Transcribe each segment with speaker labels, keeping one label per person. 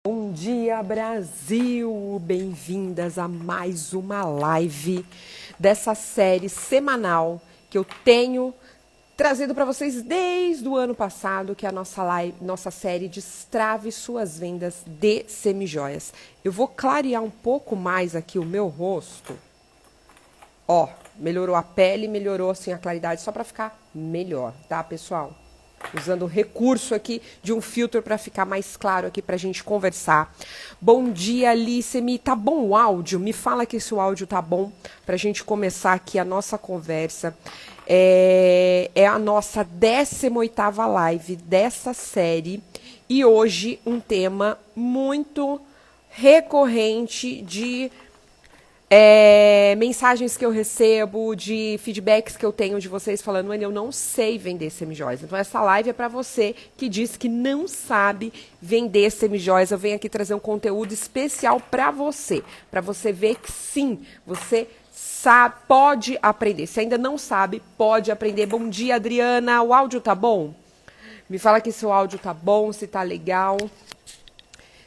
Speaker 1: Bom dia, Brasil! Bem-vindas a mais uma live dessa série semanal que eu tenho trazido para vocês desde o ano passado, que é a nossa série Destrave Suas Vendas de Semijoias. Eu vou clarear um pouco mais aqui o meu rosto. Ó, melhorou a pele, melhorou assim a claridade, só para ficar melhor, tá, pessoal? Usando o recurso aqui de um filtro para ficar mais claro aqui para a gente conversar. Bom dia, Alice. Tá bom o áudio? Me fala que esse áudio tá bom para a gente começar aqui a nossa conversa. É a nossa 18ª live dessa série e hoje um tema muito recorrente de mensagens que eu recebo, de feedbacks que eu tenho de vocês falando, eu não sei vender semijoias. Então essa live é para você que diz que não sabe vender semijoias. Eu venho aqui trazer um conteúdo especial para você ver que sim, você sabe, pode aprender. Se ainda não sabe, pode aprender. Bom dia, Adriana. O áudio tá bom? Me fala que se o áudio tá bom, se tá legal.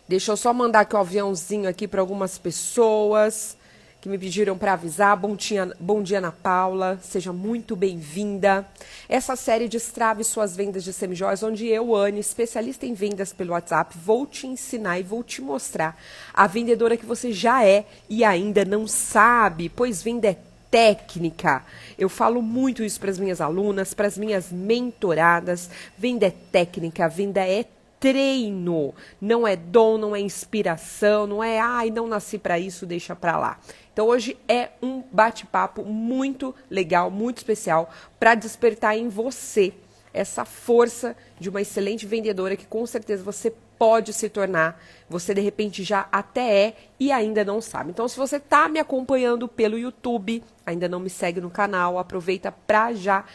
Speaker 1: Deixa eu só mandar aqui um aviãozinho aqui para algumas pessoas que me pediram para avisar. Bom dia, Ana Paula, seja muito bem-vinda. Essa série Destrave Suas Vendas de Semijoias, onde eu, Anne, especialista em vendas pelo WhatsApp, vou te ensinar e vou te mostrar a vendedora que você já é e ainda não sabe, pois venda é técnica. Eu falo muito isso para as minhas alunas, para as minhas mentoradas. Venda é técnica, venda é treino, não é dom, não é inspiração, não é, ai, não nasci para isso, deixa para lá. Então hoje é um bate-papo muito legal, muito especial para despertar em você essa força de uma excelente vendedora que com certeza você pode se tornar, você de repente já até é e ainda não sabe. Então se você está me acompanhando pelo YouTube, ainda não me segue no canal, aproveita para já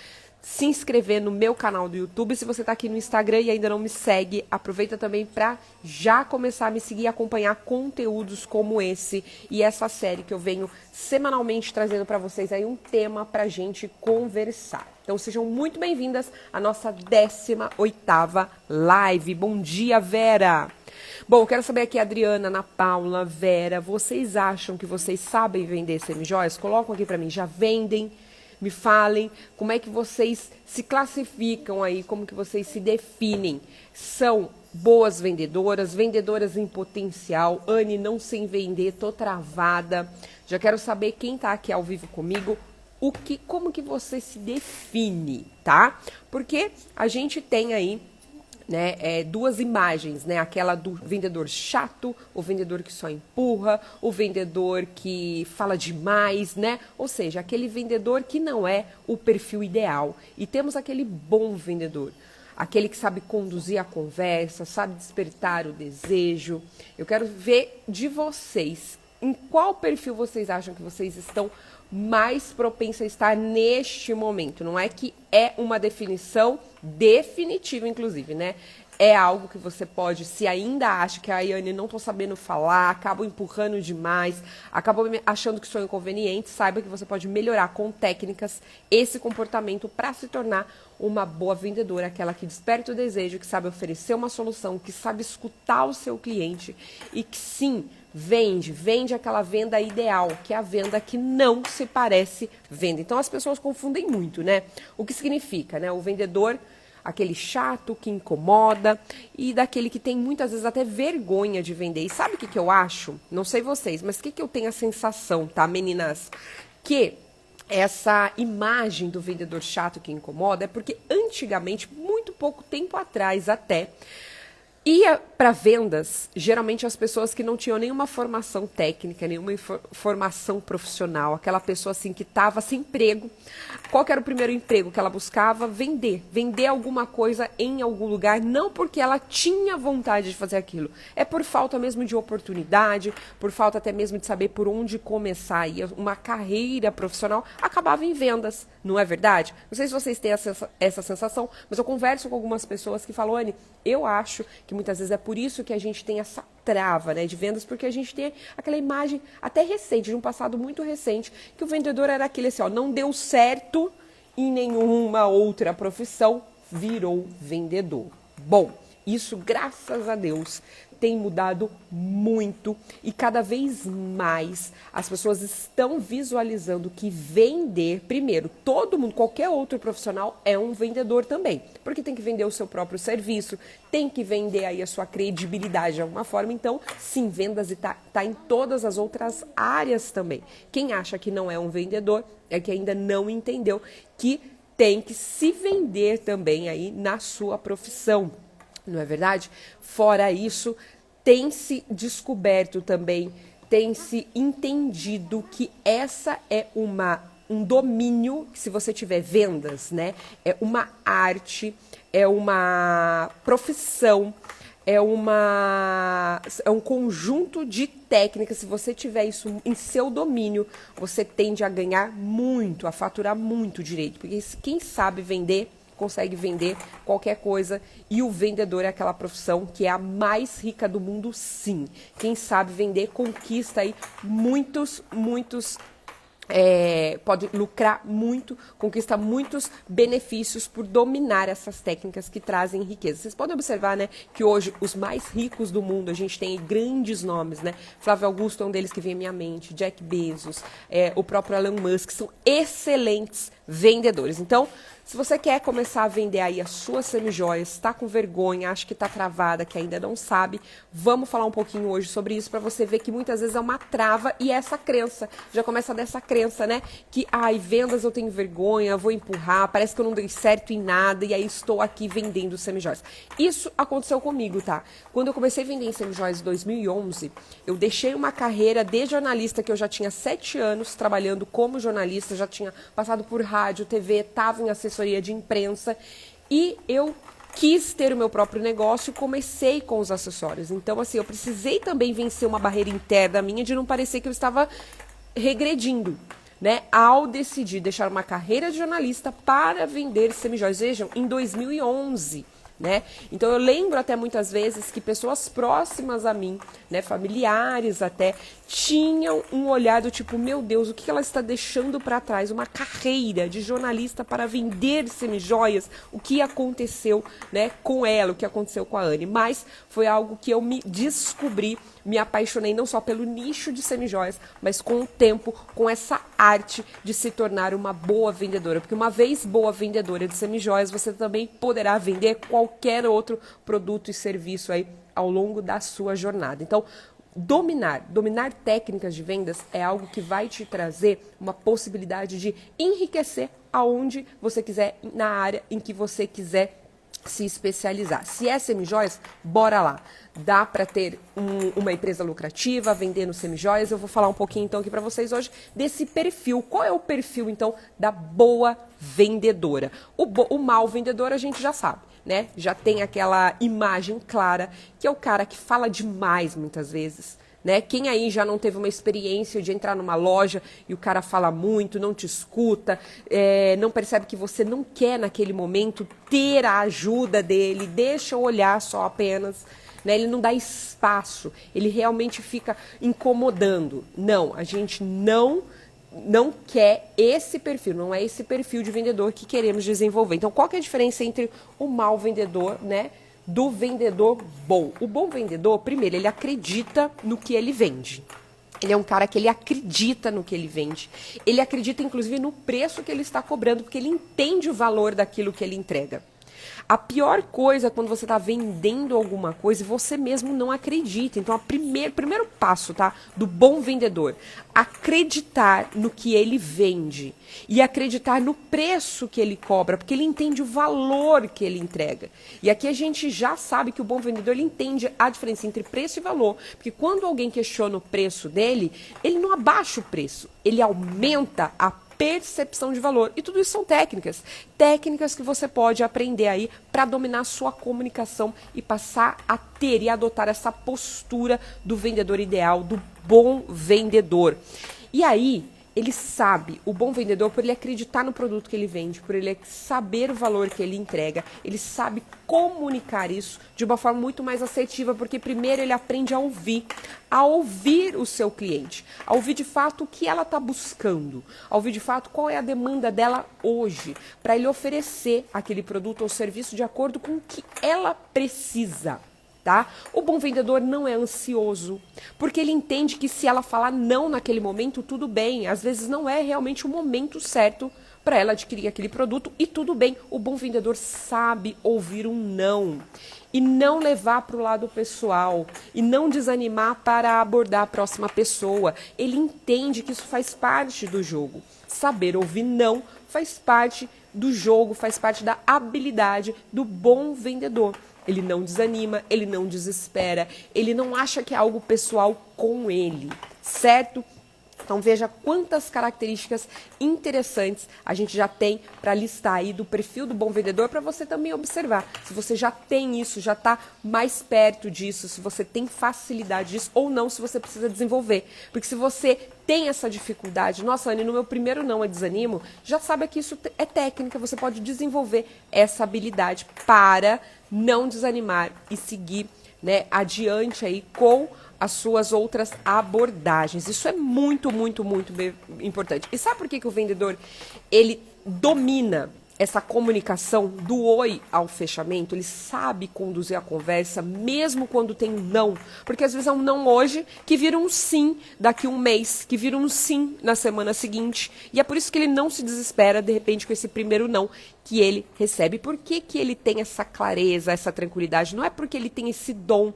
Speaker 1: se inscrever no meu canal do YouTube. Se você está aqui no Instagram e ainda não me segue, aproveita também para já começar a me seguir e acompanhar conteúdos como esse e essa série que eu venho semanalmente trazendo para vocês aí um tema para a gente conversar. Então sejam muito bem-vindas à nossa 18ª live. Bom dia, Vera! Bom, quero saber aqui, Adriana, Ana Paula, Vera, vocês acham que vocês sabem vender semijoias? Colocam aqui para mim, já vendem? Me falem como é que vocês se classificam aí, como que vocês se definem. São boas vendedoras, vendedoras em potencial. Anne, não sei vender, tô travada. Já quero saber quem tá aqui ao vivo comigo, como que você se define, tá? Porque a gente tem aí, né, duas imagens, né? Aquela do vendedor chato, o vendedor que só empurra, o vendedor que fala demais, né? Ou seja, aquele vendedor que não é o perfil ideal. E temos aquele bom vendedor, aquele que sabe conduzir a conversa, sabe despertar o desejo. Eu quero ver de vocês, em qual perfil vocês acham que vocês estão mais propensa a estar neste momento. Não é que é uma definição definitiva, inclusive, né? É algo que você pode, se ainda acha que a Ayane não estou sabendo falar, acabo empurrando demais, acabo achando que sou inconveniente, saiba que você pode melhorar com técnicas esse comportamento para se tornar uma boa vendedora, aquela que desperta o desejo, que sabe oferecer uma solução, que sabe escutar o seu cliente e que sim, vende aquela venda ideal, que é a venda que não se parece venda. Então as pessoas confundem muito, né? O que significa, né? O vendedor, aquele chato que incomoda e daquele que tem muitas vezes até vergonha de vender. E sabe o que eu acho? Não sei vocês, mas o que eu tenho a sensação, tá, meninas? Que essa imagem do vendedor chato que incomoda é porque antigamente, muito pouco tempo atrás até, ia para vendas, geralmente as pessoas que não tinham nenhuma formação técnica, nenhuma formação profissional, aquela pessoa assim que estava sem emprego. Qual que era o primeiro emprego que ela buscava? Vender alguma coisa em algum lugar, não porque ela tinha vontade de fazer aquilo, é por falta mesmo de oportunidade, por falta até mesmo de saber por onde começar. E uma carreira profissional acabava em vendas, não é verdade? Não sei se vocês têm essa sensação, mas eu converso com algumas pessoas que falam, Anne, eu acho que muitas vezes é por isso que a gente tem essa trava, né, de vendas, porque a gente tem aquela imagem até recente, de um passado muito recente, que o vendedor era aquele assim, ó, não deu certo em nenhuma outra profissão, virou vendedor. Bom, Isso, graças a Deus, tem mudado muito e cada vez mais as pessoas estão visualizando que vender, primeiro, todo mundo, qualquer outro profissional é um vendedor também, porque tem que vender o seu próprio serviço, tem que vender aí a sua credibilidade de alguma forma, então, sim, vendas tá em todas as outras áreas também. Quem acha que não é um vendedor é que ainda não entendeu que tem que se vender também aí na sua profissão. Não é verdade? Fora isso, tem se descoberto também, tem se entendido que essa é um domínio, que se você tiver vendas, né? É uma arte, é uma profissão, é um conjunto de técnicas. Se você tiver isso em seu domínio, você tende a ganhar muito, a faturar muito direito. Porque quem sabe vender consegue vender qualquer coisa, e o vendedor é aquela profissão que é a mais rica do mundo, sim. Quem sabe vender conquista aí pode lucrar muito, conquista muitos benefícios por dominar essas técnicas que trazem riqueza. Vocês podem observar, né, que hoje os mais ricos do mundo, a gente tem grandes nomes, né? Flávio Augusto é um deles que vem à minha mente, Jack Bezos, o próprio Elon Musk, são excelentes vendedores. Então, se você quer começar a vender aí as suas semijoias, está com vergonha, acha que está travada, que ainda não sabe, vamos falar um pouquinho hoje sobre isso para você ver que muitas vezes é uma trava e essa crença, já começa dessa crença, né? Que, vendas eu tenho vergonha, vou empurrar, parece que eu não dei certo em nada e aí estou aqui vendendo semijoias. Isso aconteceu comigo, tá? Quando eu comecei a vender em semijoias em 2011, eu deixei uma carreira de jornalista que eu já tinha 7 anos trabalhando como jornalista, já tinha passado por rádio, TV, estava em assessoria de imprensa e eu quis ter o meu próprio negócio e comecei com os acessórios. Então, assim, eu precisei também vencer uma barreira interna minha de não parecer que eu estava regredindo, né? Ao decidir deixar uma carreira de jornalista para vender semijoias. Vejam, em 2011, né? Então eu lembro até muitas vezes que pessoas próximas a mim, né, familiares até, tinham um olhar do tipo, meu Deus, o que ela está deixando para trás? Uma carreira de jornalista para vender semijoias? O que aconteceu, né, com ela, o que aconteceu com a Anne? Mas foi algo que eu me descobri, me apaixonei não só pelo nicho de semijoias, mas com o tempo, com essa arte de se tornar uma boa vendedora. Porque uma vez boa vendedora de semijoias, você também poderá vender qualquer outro produto e serviço aí ao longo da sua jornada. Então, dominar técnicas de vendas é algo que vai te trazer uma possibilidade de enriquecer aonde você quiser, na área em que você quiser se especializar. Se é semijoias, bora lá. Dá para ter uma empresa lucrativa vendendo semijoias. Eu vou falar um pouquinho então aqui para vocês hoje desse perfil. Qual é o perfil então da boa vendedora? O mau vendedor a gente já sabe, né? Já tem aquela imagem clara que é o cara que fala demais muitas vezes, né? Quem aí já não teve uma experiência de entrar numa loja e o cara fala muito, não te escuta, não percebe que você não quer naquele momento ter a ajuda dele, deixa olhar só apenas, né? Ele não dá espaço, ele realmente fica incomodando. Não, a gente não quer esse perfil, não é esse perfil de vendedor que queremos desenvolver. Então, qual que é a diferença entre o mau vendedor, né, do vendedor bom? O bom vendedor, primeiro, ele acredita no que ele vende. Ele é um cara que ele acredita no que ele vende. Ele acredita, inclusive, no preço que ele está cobrando, porque ele entende o valor daquilo que ele entrega. A pior coisa é quando você está vendendo alguma coisa e você mesmo não acredita. Então, primeiro passo, tá, do bom vendedor, acreditar no que ele vende e acreditar no preço que ele cobra, porque ele entende o valor que ele entrega. E aqui a gente já sabe que o bom vendedor, ele entende a diferença entre preço e valor, porque quando alguém questiona o preço dele, ele não abaixa o preço, ele aumenta a percepção de valor. E tudo isso são técnicas que você pode aprender aí para dominar a sua comunicação e passar a ter e adotar essa postura do vendedor ideal, do bom vendedor. E aí, ele sabe, o bom vendedor, por ele acreditar no produto que ele vende, por ele saber o valor que ele entrega, ele sabe comunicar isso de uma forma muito mais assertiva, porque primeiro ele aprende a ouvir o seu cliente, a ouvir de fato o que ela está buscando, a ouvir de fato qual é a demanda dela hoje, para ele oferecer aquele produto ou serviço de acordo com o que ela precisa. Tá? O bom vendedor não é ansioso, porque ele entende que se ela falar não naquele momento, tudo bem. Às vezes não é realmente o momento certo para ela adquirir aquele produto e tudo bem. O bom vendedor sabe ouvir um não e não levar para o lado pessoal e não desanimar para abordar a próxima pessoa. Ele entende que isso faz parte do jogo. Saber ouvir não faz parte do jogo, faz parte da habilidade do bom vendedor. Ele não desanima, ele não desespera, ele não acha que é algo pessoal com ele, certo? Então veja quantas características interessantes a gente já tem para listar aí do perfil do bom vendedor, para você também observar se você já tem isso, já está mais perto disso, se você tem facilidade disso ou não, se você precisa desenvolver. Porque se você tem essa dificuldade, nossa, Anny, no meu primeiro não é desanimo, já sabe que isso é técnica, você pode desenvolver essa habilidade para não desanimar e seguir, né, adiante aí com as suas outras abordagens. Isso é muito, muito, muito importante. E sabe por que o vendedor, ele domina essa comunicação do oi ao fechamento? Ele sabe conduzir a conversa, mesmo quando tem um não. Porque às vezes é um não hoje, que vira um sim daqui a um mês, que vira um sim na semana seguinte. E é por isso que ele não se desespera, de repente, com esse primeiro não que ele recebe. Por que ele tem essa clareza, essa tranquilidade? Não é porque ele tem esse dom,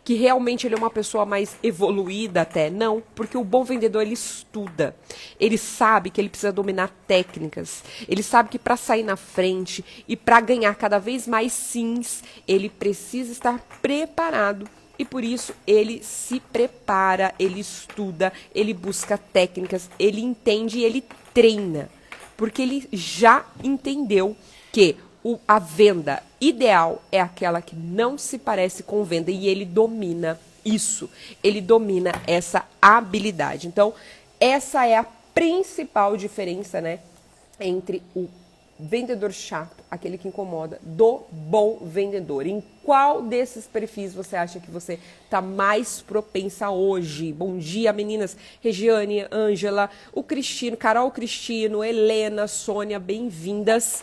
Speaker 1: que realmente ele é uma pessoa mais evoluída até, não, porque o bom vendedor, ele estuda, ele sabe que ele precisa dominar técnicas, ele sabe que para sair na frente e para ganhar cada vez mais sims, ele precisa estar preparado e por isso ele se prepara, ele estuda, ele busca técnicas, ele entende e ele treina, porque ele já entendeu que a venda ideal é aquela que não se parece com venda e ele domina isso, ele domina essa habilidade. Então, essa é a principal diferença, né, entre o vendedor chato, aquele que incomoda, do bom vendedor. Em qual desses perfis você acha que você está mais propensa hoje? Bom dia, meninas. Regiane, Ângela, o Cristino, Carol Cristino, Helena, Sônia, bem-vindas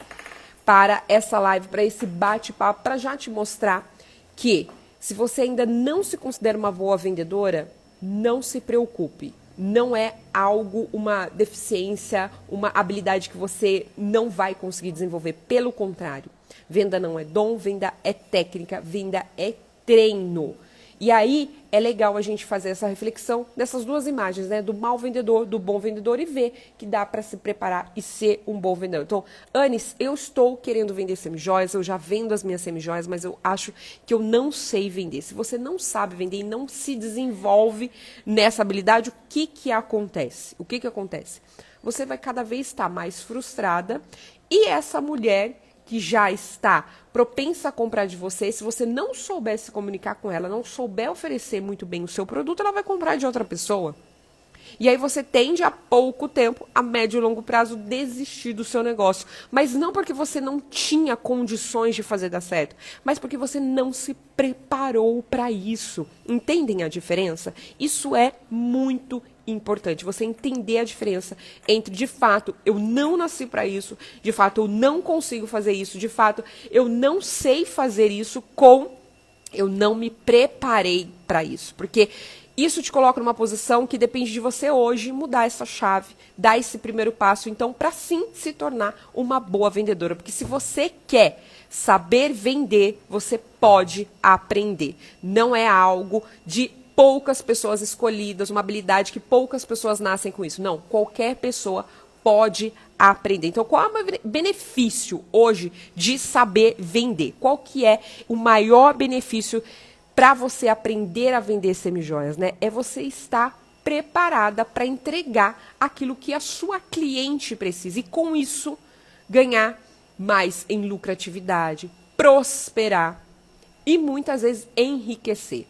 Speaker 1: para essa live, para esse bate-papo, para já te mostrar que se você ainda não se considera uma boa vendedora, não se preocupe. Não é algo, uma deficiência, uma habilidade que você não vai conseguir desenvolver. Pelo contrário, venda não é dom, venda é técnica, venda é treino. E aí é legal a gente fazer essa reflexão dessas duas imagens, né? Do mau vendedor, do bom vendedor e ver que dá para se preparar e ser um bom vendedor. Então, Anis, eu estou querendo vender semijoias, eu já vendo as minhas semijoias, mas eu acho que eu não sei vender. Se você não sabe vender e não se desenvolve nessa habilidade, o que acontece? O que acontece? Você vai cada vez estar mais frustrada e essa mulher que já está propensa a comprar de você, se você não souber se comunicar com ela, não souber oferecer muito bem o seu produto, ela vai comprar de outra pessoa. E aí você tende a pouco tempo, a médio e longo prazo, desistir do seu negócio. Mas não porque você não tinha condições de fazer dar certo, mas porque você não se preparou para isso. Entendem a diferença? Isso é muito importante, você entender a diferença entre, de fato, eu não nasci para isso, de fato, eu não consigo fazer isso, de fato, eu não sei fazer isso, com eu não me preparei para isso. Porque isso te coloca numa posição que depende de você hoje mudar essa chave, dar esse primeiro passo, então, para sim se tornar uma boa vendedora. Porque se você quer saber vender, você pode aprender. Não é algo de poucas pessoas escolhidas, uma habilidade que poucas pessoas nascem com isso. Não, qualquer pessoa pode aprender. Então, qual é o benefício hoje de saber vender? Qual que é o maior benefício para você aprender a vender semijoias, né? É você estar preparada para entregar aquilo que a sua cliente precisa e com isso ganhar mais em lucratividade, prosperar e muitas vezes enriquecer.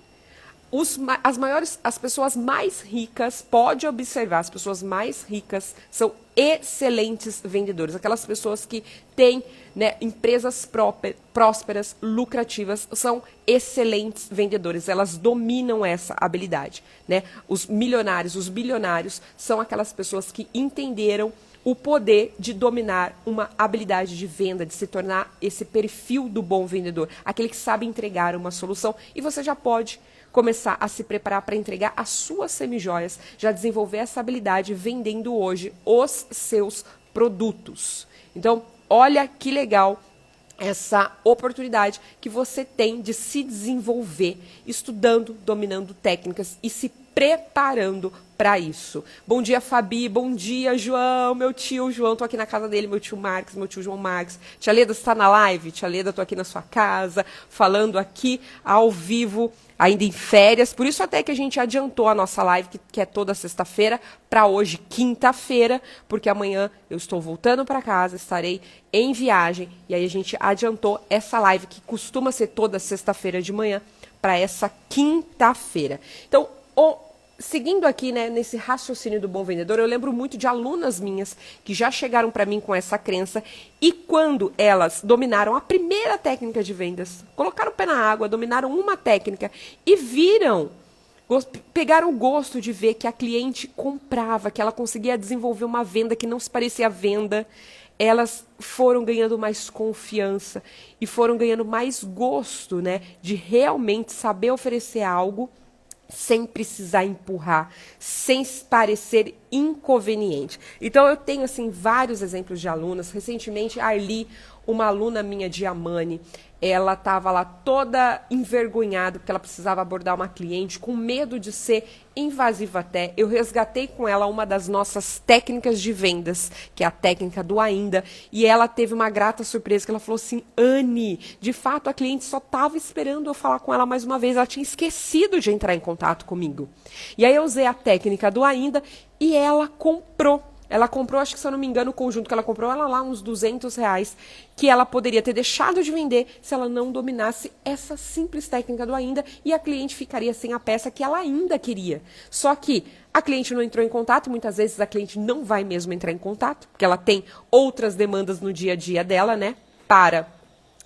Speaker 1: As pessoas mais ricas, pode observar, as pessoas mais ricas são excelentes vendedores. Aquelas pessoas que têm, né, empresas prósperas, lucrativas, são excelentes vendedores. Elas dominam essa habilidade, né? Os milionários, os bilionários, são aquelas pessoas que entenderam o poder de dominar uma habilidade de venda, de se tornar esse perfil do bom vendedor, aquele que sabe entregar uma solução. E você já pode começar a se preparar para entregar as suas semijoias, já desenvolver essa habilidade vendendo hoje os seus produtos. Então, olha que legal essa oportunidade que você tem de se desenvolver, estudando, dominando técnicas e se preparando para isso. Bom dia, Fabi. Bom dia, João. Meu tio João, tô aqui na casa dele, meu tio Marcos, meu tio João Marcos. Tia Leda, você está na live? Tia Leda, tô aqui na sua casa, falando aqui ao vivo, ainda em férias. Por isso até que a gente adiantou a nossa live, que é toda sexta-feira, para hoje, quinta-feira, porque amanhã eu estou voltando para casa, estarei em viagem, e aí a gente adiantou essa live, que costuma ser toda sexta-feira de manhã, para essa quinta-feira. Então, seguindo aqui, né, nesse raciocínio do bom vendedor, eu lembro muito de alunas minhas que já chegaram para mim com essa crença, e quando elas dominaram a primeira técnica de vendas, colocaram o pé na água, dominaram uma técnica e pegaram o gosto de ver que a cliente comprava, que ela conseguia desenvolver uma venda que não se parecia venda, elas foram ganhando mais confiança e foram ganhando mais gosto, né, de realmente saber oferecer algo sem precisar empurrar, sem parecer inconveniente. Então, eu tenho, assim, vários exemplos de alunas. Recentemente, a Arli, uma aluna minha de Amani, ela estava lá toda envergonhada, porque ela precisava abordar uma cliente, com medo de ser invasiva até. Eu resgatei com ela uma das nossas técnicas de vendas, que é a técnica do ainda, e ela teve uma grata surpresa, que ela falou assim: Anne, de fato a cliente só estava esperando eu falar com ela mais uma vez, ela tinha esquecido de entrar em contato comigo. E aí eu usei a técnica do ainda e ela comprou. Ela comprou, acho que se eu não me engano, o conjunto que ela comprou, ela lá uns R$200, que ela poderia ter deixado de vender se ela não dominasse essa simples técnica do ainda, e a cliente ficaria sem a peça que ela ainda queria. Só que a cliente não entrou em contato, e muitas vezes a cliente não vai mesmo entrar em contato, porque ela tem outras demandas no dia a dia dela, né, para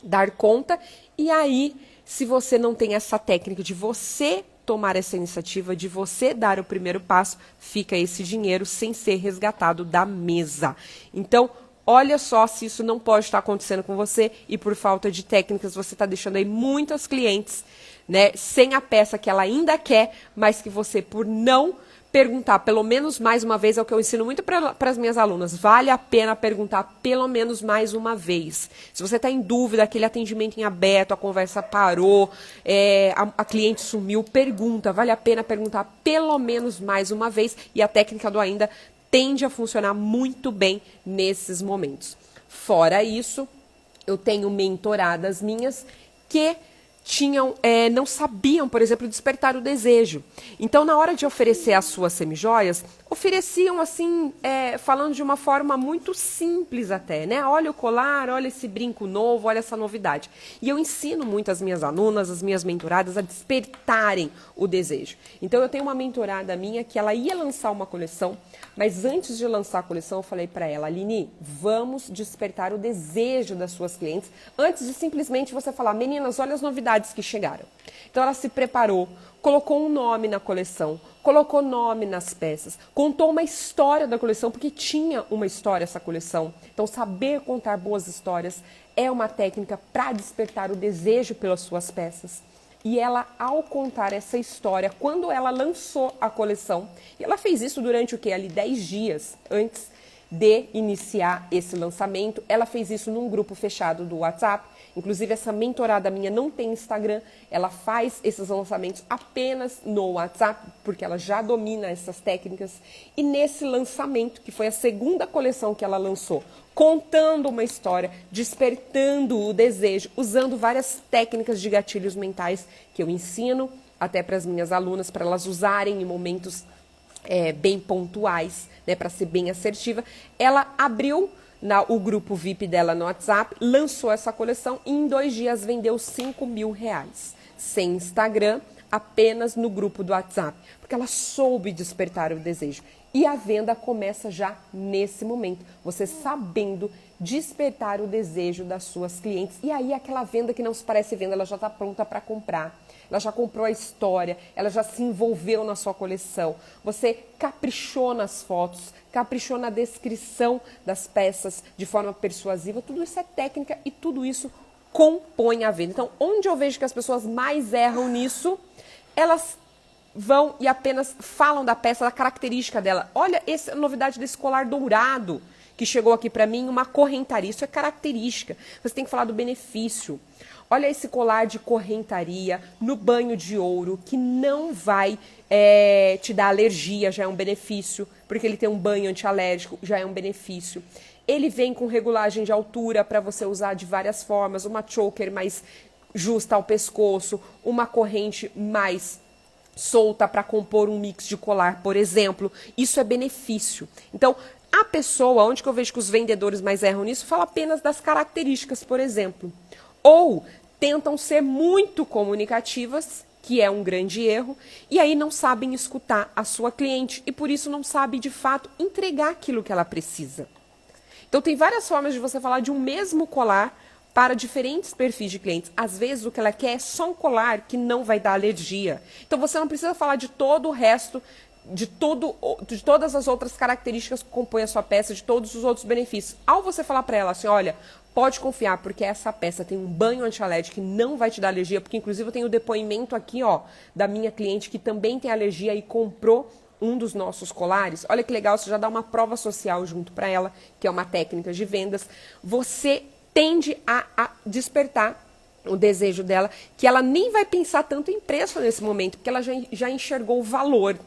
Speaker 1: dar conta. E aí, se você não tem essa técnica de você tomar essa iniciativa, de você dar o primeiro passo, fica esse dinheiro sem ser resgatado da mesa. Então, olha só se isso não pode estar acontecendo com você, e por falta de técnicas você está deixando aí muitas clientes, né, sem a peça que ela ainda quer, mas que você, por não perguntar pelo menos mais uma vez, é o que eu ensino muito para as minhas alunas, vale a pena perguntar pelo menos mais uma vez. Se você está em dúvida, aquele atendimento em aberto, a conversa parou, a cliente sumiu, pergunta, vale a pena perguntar pelo menos mais uma vez, e a técnica do ainda tende a funcionar muito bem nesses momentos. Fora isso, eu tenho mentoradas minhas que não sabiam, por exemplo, despertar o desejo. Então, na hora de oferecer as suas semijoias, ofereciam assim, falando de uma forma muito simples até, né? Olha o colar, olha esse brinco novo, olha essa novidade. E eu ensino muito as minhas alunas, as minhas mentoradas, a despertarem o desejo. Então, eu tenho uma mentorada minha que ela ia lançar uma coleção, mas antes de lançar a coleção, eu falei para ela: Aline, vamos despertar o desejo das suas clientes, antes de simplesmente você falar: meninas, olha as novidades que chegaram. Então ela se preparou, colocou um nome na coleção, colocou nome nas peças, contou uma história da coleção, porque tinha uma história essa coleção. Então, saber contar boas histórias é uma técnica para despertar o desejo pelas suas peças. E ela, ao contar essa história, quando ela lançou a coleção, e ela fez isso durante o quê? Ali 10 dias antes de iniciar esse lançamento, ela fez isso num grupo fechado do WhatsApp. Inclusive, essa mentorada minha não tem Instagram, ela faz esses lançamentos apenas no WhatsApp, porque ela já domina essas técnicas. E nesse lançamento, que foi a segunda coleção que ela lançou, contando uma história, despertando o desejo, usando várias técnicas de gatilhos mentais que eu ensino até para as minhas alunas, para elas usarem em momentos bem pontuais, né, para ser bem assertiva. Ela abriu o grupo VIP dela no WhatsApp, lançou essa coleção e em 2 dias vendeu R$5.000. Sem Instagram, apenas no grupo do WhatsApp, porque ela soube despertar o desejo. E a venda começa já nesse momento, você sabendo despertar o desejo das suas clientes. E aí aquela venda que não se parece venda, ela já está pronta para comprar. Ela já comprou a história, ela já se envolveu na sua coleção. Você caprichou nas fotos, caprichou na descrição das peças de forma persuasiva. Tudo isso é técnica e tudo isso compõe a venda. Então, onde eu vejo que as pessoas mais erram nisso, elas vão e apenas falam da peça, da característica dela. Olha, essa é a novidade desse colar dourado que chegou aqui para mim, uma correntaria. Isso é característica. Você tem que falar do benefício. Olha esse colar de correntaria no banho de ouro, que não vai te dar alergia, já é um benefício, porque ele tem um banho antialérgico, já é um benefício. Ele vem com regulagem de altura para você usar de várias formas, uma choker mais justa ao pescoço, uma corrente mais solta para compor um mix de colar, por exemplo. Isso é benefício. Então, a pessoa, onde que eu vejo que os vendedores mais erram nisso, fala apenas das características, por exemplo. Ou tentam ser muito comunicativas, que é um grande erro, e aí não sabem escutar a sua cliente e por isso não sabem, de fato, entregar aquilo que ela precisa. Então, tem várias formas de você falar de um mesmo colar para diferentes perfis de clientes. Às vezes, o que ela quer é só um colar que não vai dar alergia. Então, você não precisa falar de todo o resto, de todas as outras características que compõem a sua peça, de todos os outros benefícios. Ao você falar para ela assim, olha, pode confiar, porque essa peça tem um banho antialérgico que não vai te dar alergia, porque inclusive eu tenho o depoimento aqui, ó, da minha cliente que também tem alergia e comprou um dos nossos colares. Olha que legal, você já dá uma prova social junto para ela, que é uma técnica de vendas. Você tende a despertar o desejo dela, que ela nem vai pensar tanto em preço nesse momento, porque ela já enxergou o valor.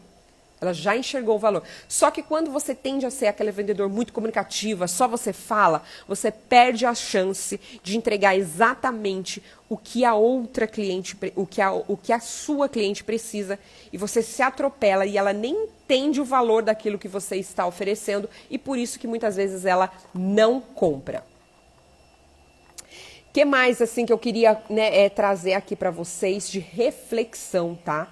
Speaker 1: Ela já enxergou o valor. Só que quando você tende a ser aquele vendedor muito comunicativo, só você fala, você perde a chance de entregar exatamente o que a outra cliente, o que a sua cliente precisa, e você se atropela e ela nem entende o valor daquilo que você está oferecendo, e por isso que muitas vezes ela não compra. O que mais assim que eu queria, né, trazer aqui para vocês de reflexão, tá?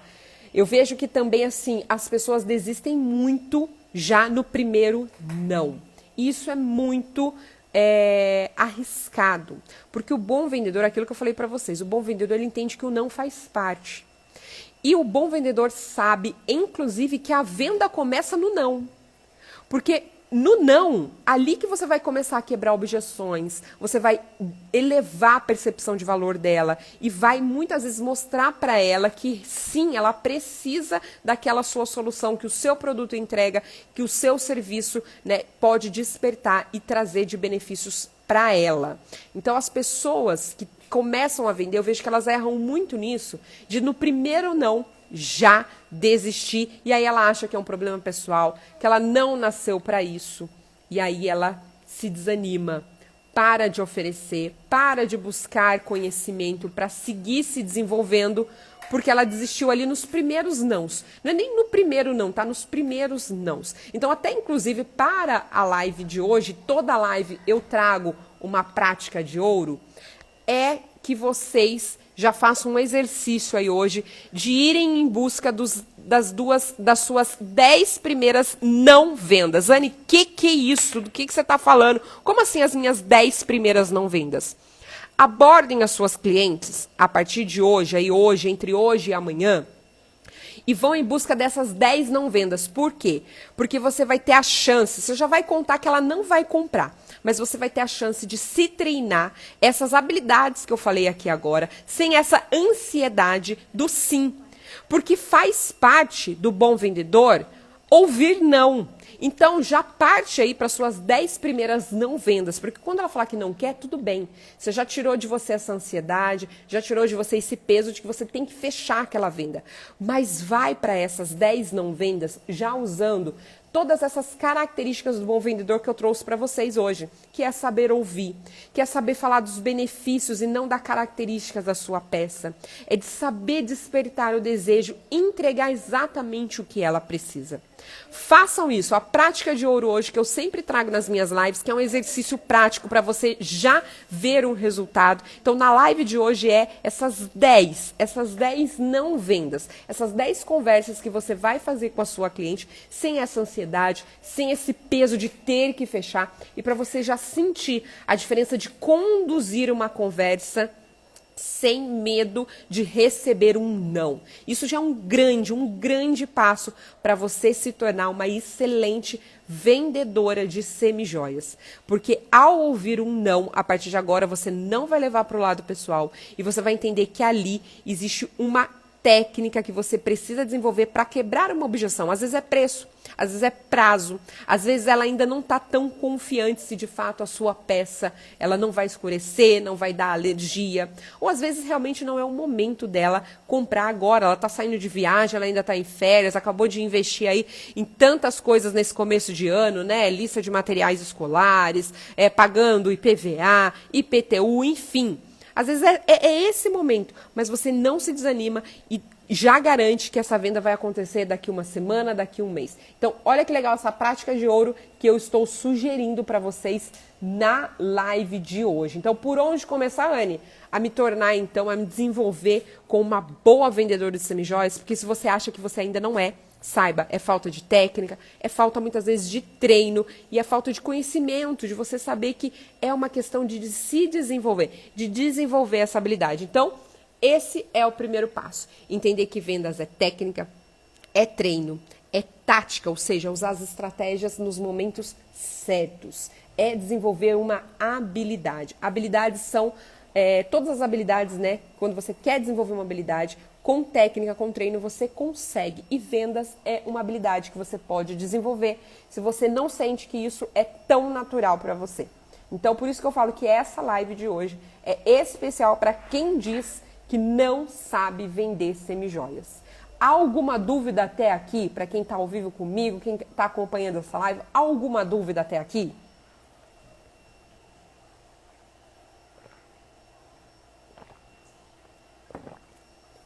Speaker 1: Eu vejo que também, assim, as pessoas desistem muito já no primeiro não. Isso é muito arriscado. Porque o bom vendedor, aquilo que eu falei para vocês, o bom vendedor, ele entende que o não faz parte. E o bom vendedor sabe, inclusive, que a venda começa no não. Porque no não, ali que você vai começar a quebrar objeções, você vai elevar a percepção de valor dela e vai muitas vezes mostrar para ela que sim, ela precisa daquela sua solução, que o seu produto entrega, que o seu serviço, né, pode despertar e trazer de benefícios para ela. Então, as pessoas que começam a vender, eu vejo que elas erram muito nisso, de no primeiro não, já desistir, e aí ela acha que é um problema pessoal, que ela não nasceu para isso, e aí ela se desanima, para de oferecer, para de buscar conhecimento para seguir se desenvolvendo, porque ela desistiu ali nos primeiros nãos. Não é nem no primeiro não, tá? Nos primeiros nãos. Então, até inclusive para a live de hoje, toda live eu trago uma prática de ouro, é que vocês já façam um exercício aí hoje de irem em busca das suas 10 primeiras não vendas. Anne, que é isso? Do que você está falando? Como assim as minhas 10 primeiras não vendas? Abordem as suas clientes a partir de hoje, entre hoje e amanhã, e vão em busca dessas 10 não vendas. Por quê? Porque você vai ter a chance, você já vai contar que ela não vai comprar, mas você vai ter a chance de se treinar essas habilidades que eu falei aqui agora, sem essa ansiedade do sim. Porque faz parte do bom vendedor ouvir não. Então, já parte aí para suas 10 primeiras não vendas, porque quando ela falar que não quer, tudo bem. Você já tirou de você essa ansiedade, já tirou de você esse peso de que você tem que fechar aquela venda. Mas vai para essas 10 não vendas já usando todas essas características do bom vendedor que eu trouxe para vocês hoje, que é saber ouvir, que é saber falar dos benefícios e não das características da sua peça, é de saber despertar o desejo, entregar exatamente o que ela precisa. Façam isso, a prática de ouro hoje, que eu sempre trago nas minhas lives, que é um exercício prático para você já ver um resultado. Então, na live de hoje essas 10 não vendas, essas 10 conversas que você vai fazer com a sua cliente, sem essa ansiedade, sem esse peso de ter que fechar, e para você já sentir a diferença de conduzir uma conversa sem medo de receber um não. Isso já é um grande passo para você se tornar uma excelente vendedora de semijoias. Porque ao ouvir um não, a partir de agora, você não vai levar para o lado pessoal e você vai entender que ali existe uma técnica que você precisa desenvolver para quebrar uma objeção. Às vezes é preço, às vezes é prazo, às vezes ela ainda não está tão confiante se de fato a sua peça ela não vai escurecer, não vai dar alergia, ou às vezes realmente não é o momento dela comprar agora, ela está saindo de viagem, ela ainda está em férias, acabou de investir aí em tantas coisas nesse começo de ano, né? Lista de materiais escolares, pagando IPVA, IPTU, enfim. Às vezes é esse momento, mas você não se desanima e já garante que essa venda vai acontecer daqui uma semana, daqui um mês. Então, olha que legal essa prática de ouro que eu estou sugerindo para vocês na live de hoje. Então, por onde começar, Anne? A me tornar, então, a me desenvolver como uma boa vendedora de semijoias, porque se você acha que você ainda não é, saiba, é falta de técnica, é falta muitas vezes de treino e é falta de conhecimento, de você saber que é uma questão de se desenvolver, de desenvolver essa habilidade. Então, esse é o primeiro passo. Entender que vendas é técnica, é treino, é tática, ou seja, usar as estratégias nos momentos certos. É desenvolver uma habilidade. Habilidades são todas as habilidades, né? Quando você quer desenvolver uma habilidade, com técnica, com treino, você consegue. E vendas é uma habilidade que você pode desenvolver se você não sente que isso é tão natural para você. Então, por isso que eu falo que essa live de hoje é especial para quem diz que não sabe vender semijoias. Há alguma dúvida até aqui, para quem está ao vivo comigo, quem está acompanhando essa live? Há alguma dúvida até aqui?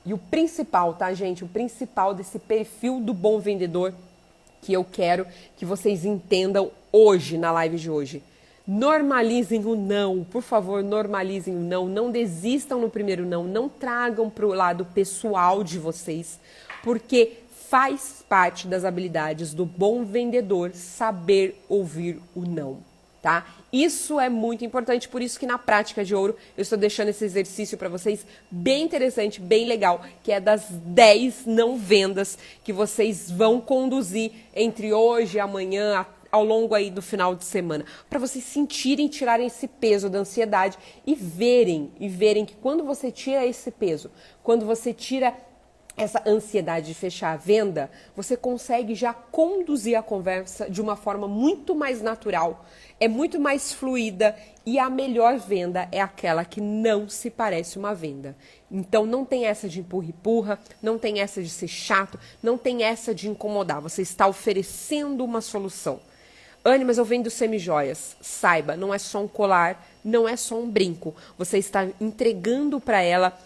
Speaker 1: E o principal, tá, gente? O principal desse perfil do bom vendedor que eu quero que vocês entendam hoje, na live de hoje. Normalizem o não, por favor, normalizem o não. Não desistam no primeiro não, não tragam para o lado pessoal de vocês, porque faz parte das habilidades do bom vendedor saber ouvir o não, tá? Isso é muito importante, por isso que na prática de ouro eu estou deixando esse exercício para vocês bem interessante, bem legal, que é das 10 não vendas que vocês vão conduzir entre hoje e amanhã, ao longo aí do final de semana, para vocês sentirem, tirarem esse peso da ansiedade e verem que quando você tira esse peso, quando você tira essa ansiedade de fechar a venda, você consegue já conduzir a conversa de uma forma muito mais natural, é muito mais fluida e a melhor venda é aquela que não se parece uma venda. Então não tem essa de empurra-empurra, não tem essa de ser chato, não tem essa de incomodar, você está oferecendo uma solução. Anne, mas eu vendo semijoias. Saiba, não é só um colar, não é só um brinco. Você está entregando para ela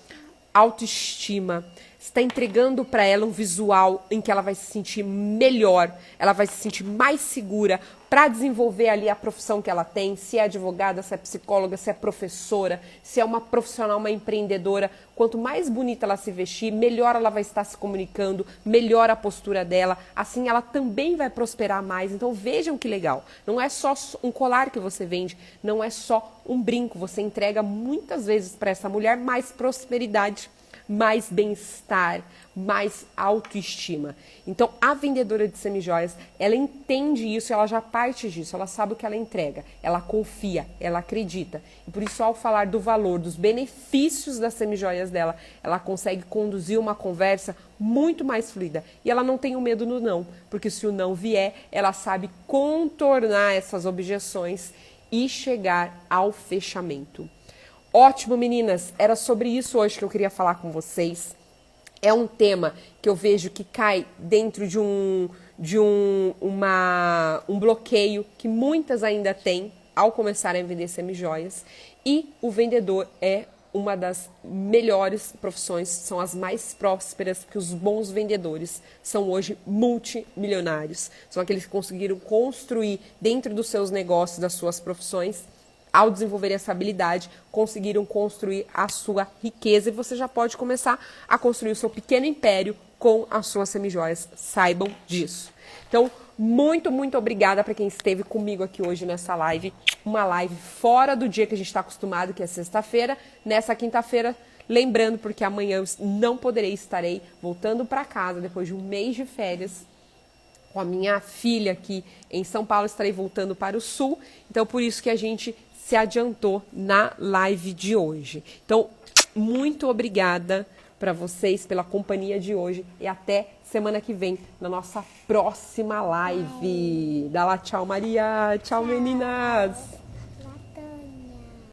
Speaker 1: autoestima, está entregando para ela um visual em que ela vai se sentir melhor, ela vai se sentir mais segura para desenvolver ali a profissão que ela tem, se é advogada, se é psicóloga, se é professora, se é uma profissional, uma empreendedora. Quanto mais bonita ela se vestir, melhor ela vai estar se comunicando, melhor a postura dela, assim ela também vai prosperar mais. Então vejam que legal, não é só um colar que você vende, não é só um brinco, você entrega muitas vezes para essa mulher mais prosperidade, mais bem-estar, mais autoestima. Então, a vendedora de semijoias, ela entende isso, ela já parte disso, ela sabe o que ela entrega, ela confia, ela acredita. E por isso, ao falar do valor, dos benefícios das semijoias dela, ela consegue conduzir uma conversa muito mais fluida. E ela não tem o medo no não, porque se o não vier, ela sabe contornar essas objeções e chegar ao fechamento. Ótimo, meninas! Era sobre isso hoje que eu queria falar com vocês. É um tema que eu vejo que cai dentro de um bloqueio que muitas ainda têm ao começarem a vender semijoias. E o vendedor é uma das melhores profissões, são as mais prósperas, que os bons vendedores são hoje multimilionários. São aqueles que conseguiram construir dentro dos seus negócios, das suas profissões, ao desenvolver essa habilidade, conseguiram construir a sua riqueza e você já pode começar a construir o seu pequeno império com as suas semijoias. Saibam disso. Então, muito, muito obrigada para quem esteve comigo aqui hoje nessa live. Uma live fora do dia que a gente está acostumado, que é sexta-feira. Nessa quinta-feira, lembrando, porque amanhã eu não poderei, estarei voltando para casa depois de um mês de férias com a minha filha aqui em São Paulo, estarei voltando para o Sul. Então, por isso que a gente se adiantou na live de hoje. Então, muito obrigada para vocês pela companhia de hoje e até semana que vem na nossa próxima live. Dá lá tchau, Maria. Tchau, meninas.